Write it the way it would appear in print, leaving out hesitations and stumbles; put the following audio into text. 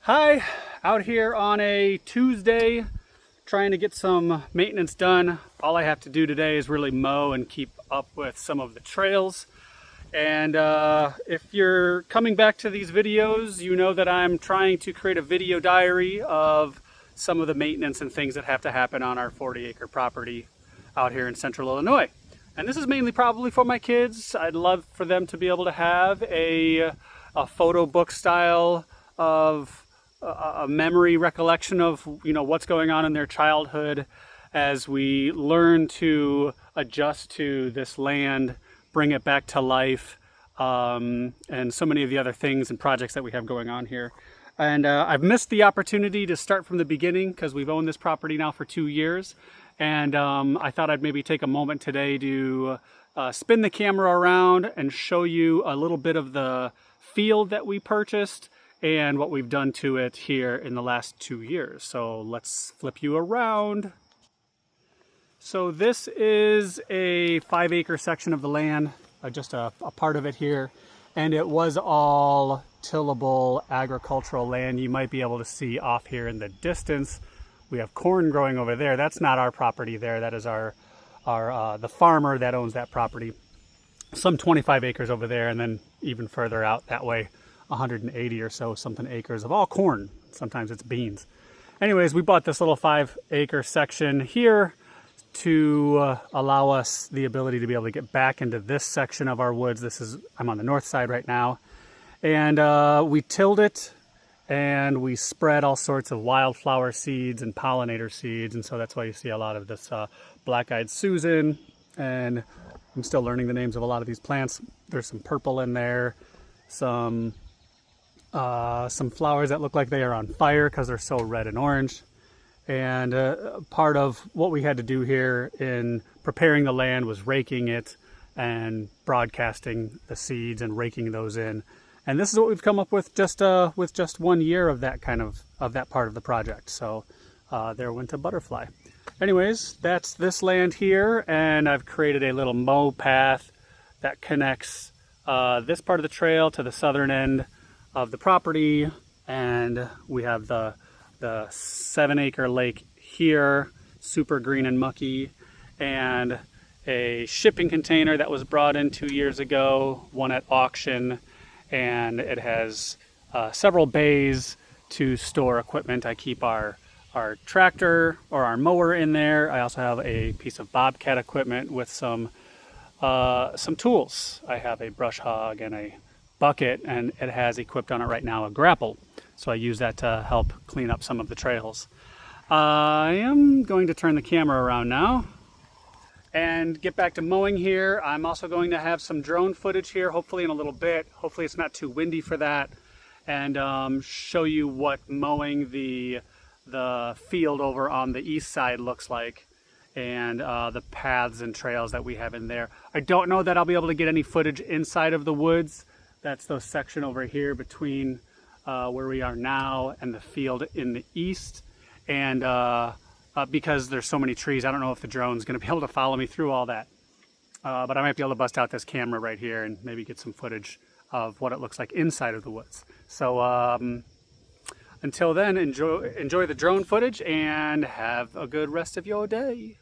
Hi, out here on a Tuesday trying to get some maintenance done. All I have to do today is really mow and keep up with some of the trails. And if you're coming back to these videos, you know that I'm trying to create a video diary of some of the maintenance and things that have to happen on our 40-acre property out here in central Illinois. And this is mainly probably for my kids. I'd love for them to be able to have a photo book style of a memory recollection of what's going on in their childhood as we learn to adjust to this land, bring it back to life, and so many of the other things and projects that we have going on here. And I've missed the opportunity to start from the beginning because we've owned this property now for 2 years. And I thought I'd maybe take a moment today to spin the camera around and show you a little bit of the field that we purchased and what we've done to it here in the last 2 years. So let's flip you around. So this is a 5-acre section of the land, just a part of it here. And it was all tillable agricultural land. You might be able to see off here in the distance. We have corn growing over there. That's not our property there. That is the farmer that owns that property. Some 25 acres over there, and then even further out that way, 180 or so something acres of all corn. Sometimes it's beans. Anyways, we bought this little 5-acre section here to allow us the ability to be able to get back into this section of our woods. I'm on the north side right now. And we tilled it and we spread all sorts of wildflower seeds and pollinator seeds. And so that's why you see a lot of this black-eyed Susan. And I'm still learning the names of a lot of these plants. There's some purple in there, some flowers that look like they are on fire because they're so red and orange. And part of what we had to do here in preparing the land was raking it and broadcasting the seeds and raking those in. And this is what we've come up with just 1 year of that that part of the project. So there went a butterfly. Anyways, that's this land here, and I've created a little mow path that connects this part of the trail to the southern end of the property. And we have the 7-acre lake here, super green and mucky, and a shipping container that was brought in 2 years ago, one at auction, and it has several bays to store equipment. I keep our tractor or our mower in there. I also have a piece of bobcat equipment with some tools. I have a brush hog and a bucket, and it has equipped on it right now a grapple. So I use that to help clean up some of the trails. I am going to turn the camera around now and get back to mowing here. I'm also going to have some drone footage here, hopefully in a little bit. Hopefully it's not too windy for that. And show you what mowing the field over on the east side looks like, and the paths and trails that we have in there. I don't know that I'll be able to get any footage inside of the woods. That's the section over here between where we are now and the field in the east. And because there's so many trees, I don't know if the drone's going to be able to follow me through all that. But I might be able to bust out this camera right here and maybe get some footage of what it looks like inside of the woods. So until then, enjoy the drone footage and have a good rest of your day.